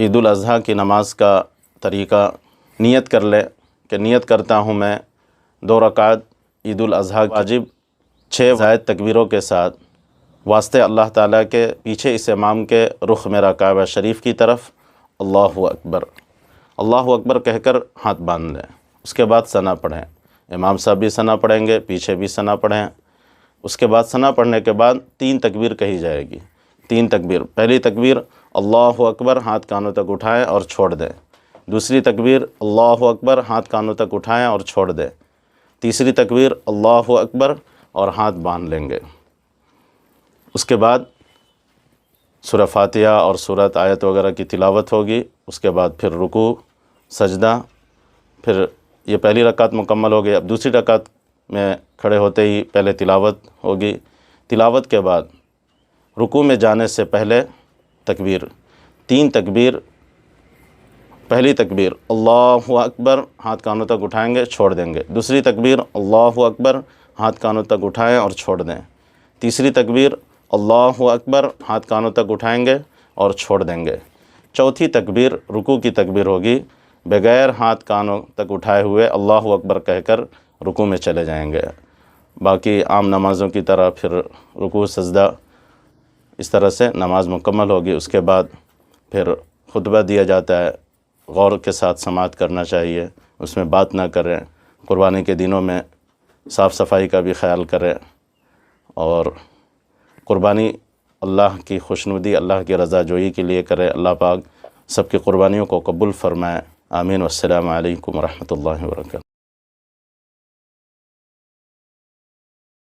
عید الاضحیٰ کی نماز کا طریقہ نیت کر لے کہ نیت کرتا ہوں میں 2 رکعت عید الاضحیٰ واجب 6 زائد تکبیروں کے ساتھ واسطے اللہ تعالیٰ کے پیچھے اس امام کے رخ میرا کعبہ شریف کی طرف اللہ اکبر کہہ کر ہاتھ باندھ لیں۔ اس کے بعد ثنا پڑھیں، امام صاحب بھی ثنا پڑھیں گے، پیچھے بھی ثنا پڑھیں۔ اس کے بعد ثنا پڑھنے کے بعد 3 تکبیر کہی جائے گی۔ 3 تکبیر، پہلی تکبیر اللہ اکبر ہاتھ کانوں تک اٹھائیں اور چھوڑ دیں۔ دوسری تکبیر اللہ اکبر ہاتھ کانوں تک اٹھائیں اور چھوڑ دیں۔ تیسری تکبیر اللہ اکبر اور ہاتھ باندھ لیں گے۔ اس کے بعد سورہ فاتحہ اور سورت آیت وغیرہ کی تلاوت ہوگی۔ اس کے بعد پھر رکوع، سجدہ، پھر یہ پہلی رکعت مکمل ہو گئی۔ اب دوسری رکعت میں کھڑے ہوتے ہی پہلے تلاوت ہوگی۔ تلاوت کے بعد رکوع میں جانے سے پہلے تکبیر، 3 تکبیر۔ پہلی تکبیر اللہ اکبر ہاتھ کانوں تک اٹھائیں گے، چھوڑ دیں گے۔ دوسری تکبیر اللہ اکبر ہاتھ کانوں تک اٹھائیں اور چھوڑ دیں۔ تیسری تکبیر اللہ اکبر ہاتھ کانوں تک اٹھائیں گے اور چھوڑ دیں گے۔ چوتھی تکبیر رکوع کی تکبیر ہوگی، بغیر ہاتھ کانوں تک اٹھائے ہوئے اللہ اکبر کہہ کر رکوع میں چلے جائیں گے۔ باقی عام نمازوں کی طرح پھر رکوع سجدہ اس طرح سے نماز مکمل ہوگی۔ اس کے بعد پھر خطبہ دیا جاتا ہے، غور کے ساتھ سماعت کرنا چاہیے، اس میں بات نہ کریں۔ قربانی کے دنوں میں صاف صفائی کا بھی خیال کریں، اور قربانی اللہ کی خوشنودی، اللہ کی رضا جوئی کے لیے کرے۔ اللہ پاک سب کی قربانیوں کو قبول فرمائے، آمین۔ والسلام علیکم ورحمۃ اللہ وبرکاتہ۔